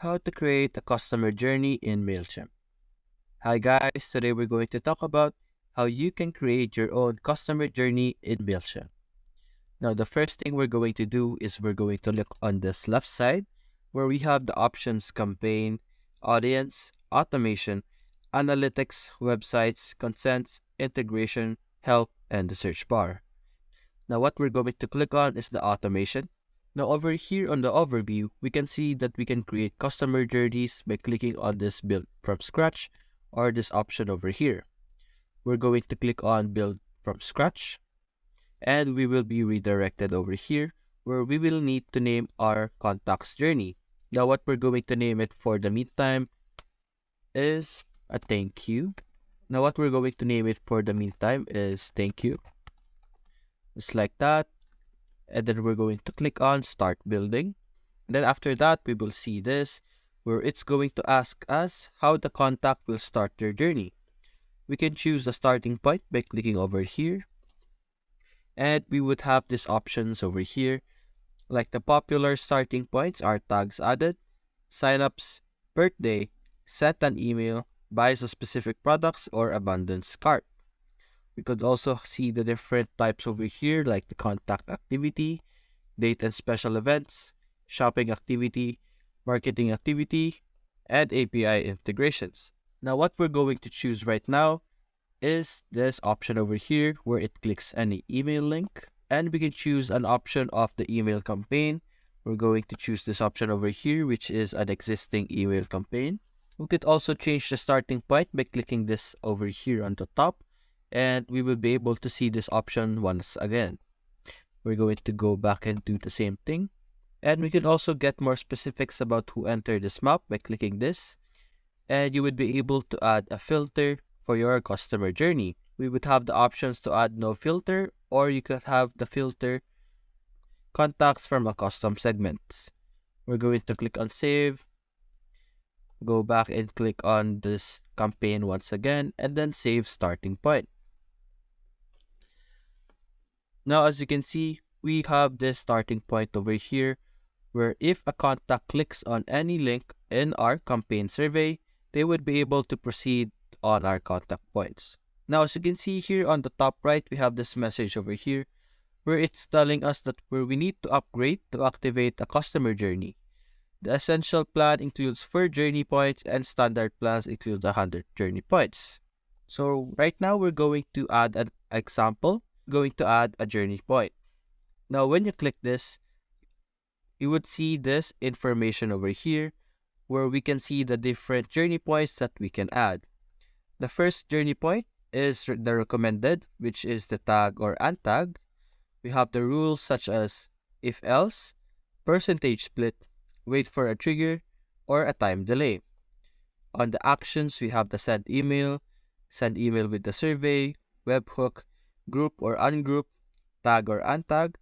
How to create a customer journey in MailChimp. Hi guys, today we're going to talk about how you can create your own customer journey in MailChimp. Now the first thing we're going to do is we're going to look on this left side where we have the options campaign, audience, automation, analytics, websites, consents, integration, help, and the search bar. Now what we're going to click on is the automation. Now over here on the overview, we can see that we can create customer journeys by clicking on this build from scratch or this option over here. We're going to click on build from scratch and we will be redirected over here where we will need to name our contacts journey. Now what we're going to name it for the meantime is a thank you. Now what we're going to name it for the meantime is thank you. Just like that. And then we're going to click on start building. And then after that, we will see this where it's going to ask us how the contact will start their journey. We can choose a starting point by clicking over here. And we would have these options over here. Like the popular starting points are tags added, signups, birthday, sent an email, buys of specific products, or abandons cart. We could also see the different types over here like the contact activity, date and special events, shopping activity, marketing activity, and API integrations. Now what we're going to choose right now is this option over here where it clicks any email link and we can choose an option of the email campaign. We're going to choose this option over here which is an existing email campaign. We could also change the starting point by clicking this over here on the top and we will be able to see this option once again. We're going to go back and do the same thing. And we can also get more specifics about who entered this map by clicking this. And you would be able to add a filter for your customer journey. We would have the options to add no filter or you could have the filter contacts from a custom segments. We're going to click on save. Go back and click on this campaign once again and then save starting point. Now, as you can see, we have this starting point over here where if a contact clicks on any link in our campaign survey, they would be able to proceed on our contact points. Now, as you can see here on the top right, we have this message over here where it's telling us that we need to upgrade to activate a customer journey. The essential plan includes 4 journey points and standard plans include 100 journey points. So right now, we're going to add an example. Going to add a journey point. Now when you click this, you would see this information over here where we can see the different journey points that we can add. The first journey point is the recommended, which is the tag or untag. We have the rules such as if else, percentage split, wait for a trigger, or a time delay. On the actions, we have the send email with the survey, webhook, group or ungroup, tag or untag,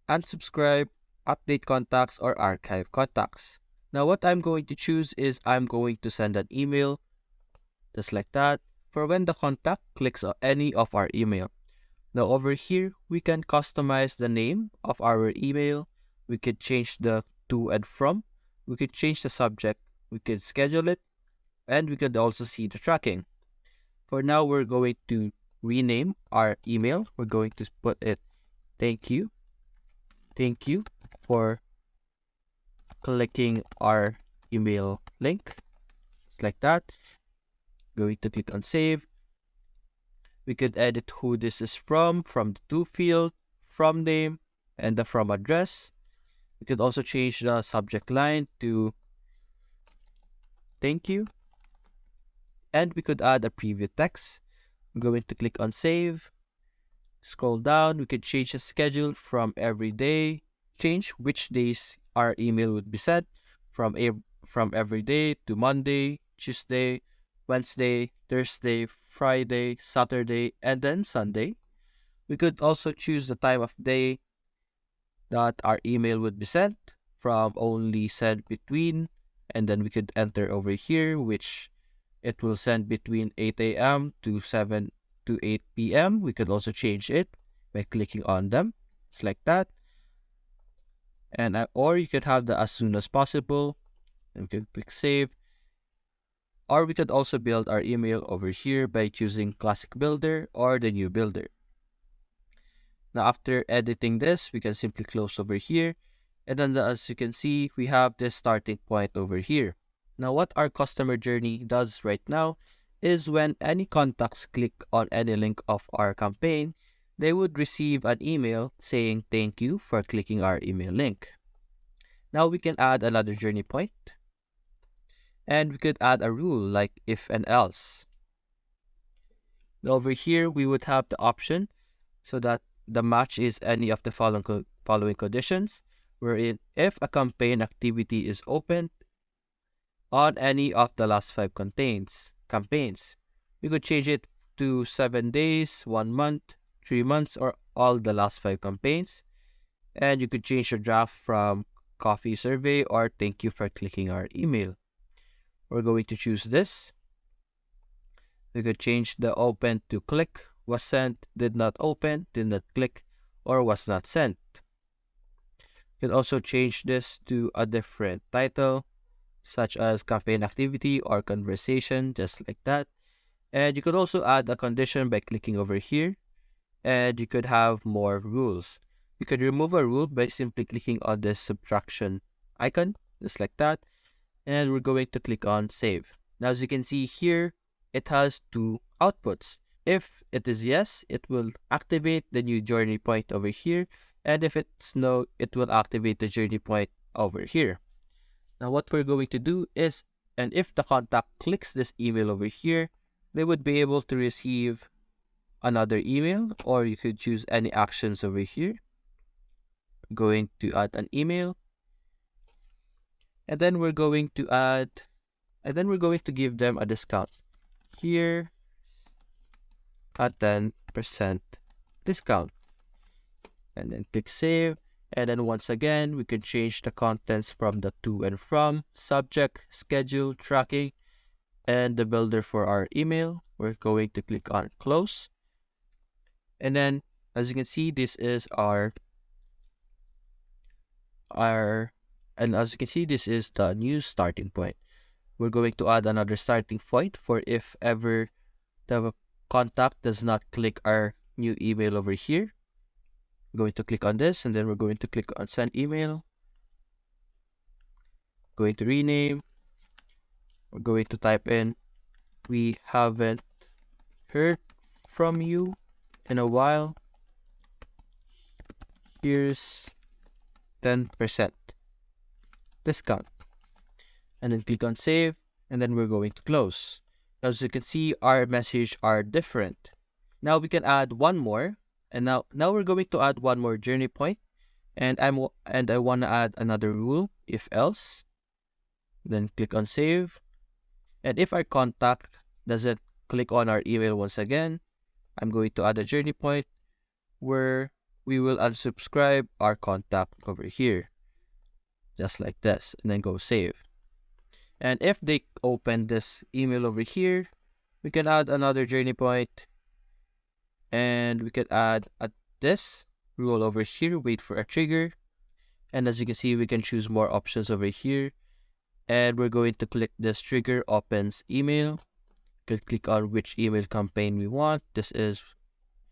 unsubscribe, update contacts, or archive contacts. Now what I'm going to choose is I'm going to send an email, just like that, for when the contact clicks on any of our email. Now over here, we can customize the name of our email. We could change the to and from. We could change the subject. We could schedule it. And we could also see the tracking. For now, we're going to rename our email. We're going to put it thank you for clicking our email link, like that. Going to click on save. We could edit who this is from the to field, from name, and the from address. We could also change the subject line to thank you, and we could add a preview text. We're going to click on save. Scroll down, we could change the schedule from every day, change which days our email would be sent from every day to Monday, Tuesday, Wednesday, Thursday, Friday, Saturday, and then Sunday. We could also choose the time of day that our email would be sent from only send between, and then we could enter over here which it will send between 8 a.m. to 7 to 8 p.m. We could also change it by clicking on them. It's like that. And or you could have the as soon as possible, and we can click save. Or we could also build our email over here by choosing Classic Builder or the New Builder. Now after editing this, we can simply close over here. And then as you can see, we have this starting point over here. Now what our customer journey does right now is when any contacts click on any link of our campaign, they would receive an email saying thank you for clicking our email link. Now we can add another journey point, and we could add a rule like if and else. Over here, we would have the option so that the match is any of the following conditions, wherein if a campaign activity is open on any of the last 5 campaigns, we could change it to 7 days, 1 month, 3 months, or all the last 5 campaigns. And you could change your draft from coffee survey or thank you for clicking our email. We're going to choose this. We could change the open to click, was sent, did not open, did not click, or was not sent. You can also change this to a different title, such as campaign activity or conversation, just like that. And you could also add a condition by clicking over here, and you could have more rules. You could remove a rule by simply clicking on this subtraction icon, just like that. And we're going to click on save. Now, as you can see here, it has 2 outputs. If it is yes, it will activate the new journey point over here. And if it's no, it will activate the journey point over here. Now, what we're going to do is, and if the contact clicks this email over here, they would be able to receive another email, or you could choose any actions over here. I'm going to add an email. And then we're going to give them a discount here at 10% discount, and then click save. And then once again, we can change the contents from the to and from, subject, schedule, tracking, and the builder for our email. We're going to click on close. And then as you can see, this is this is the new starting point. We're going to add another starting point for if ever the contact does not click our new email over here. We're going to click on this, and then we're going to click on send email. Going to rename. We're going to type in, we haven't heard from you in a while. Here's 10% discount. And then click on save, and then we're going to close. As you can see, our message are different. Now we can add one more, and now we're going to add one more journey point, and I want to add another rule, if else. Then click on save. And if our contact doesn't click on our email once again, I'm going to add a journey point where we will unsubscribe our contact over here, just like this, and then go save. And if they open this email over here, we can add another journey point, and we can add this rule over here, wait for a trigger. And as you can see, we can choose more options over here, and we're going to click this trigger opens email. We could click on which email campaign we want. This is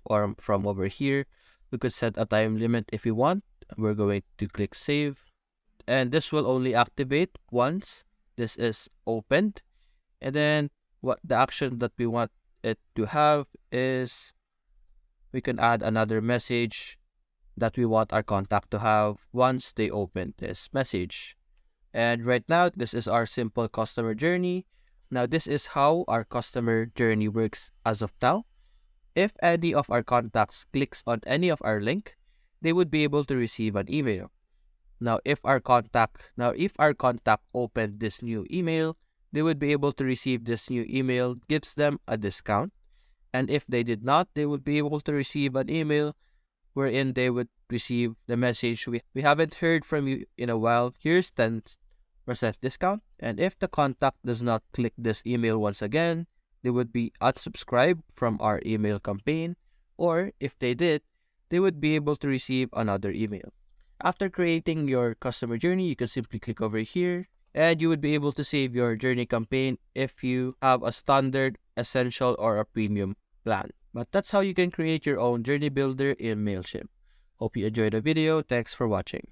from over here. We could set a time limit if we want. We're going to click save, and this will only activate once this is opened. And then what the action that we want it to have is we can add another message that we want our contact to have once they open this message. And right now, this is our simple customer journey. Now, this is how our customer journey works as of now. If any of our contacts clicks on any of our link, they would be able to receive an email. Now, if our contact opened this new email, they would be able to receive this new email, gives them a discount. And if they did not, they would be able to receive an email wherein they would receive the message, we haven't heard from you in a while, here's 10% discount. And if the contact does not click this email once again, they would be unsubscribed from our email campaign. Or if they did, they would be able to receive another email. After creating your customer journey, you can simply click over here and you would be able to save your journey campaign if you have a standard, essential, or a premium plan. But that's how you can create your own journey builder in MailChimp. Hope you enjoyed the video. Thanks for watching.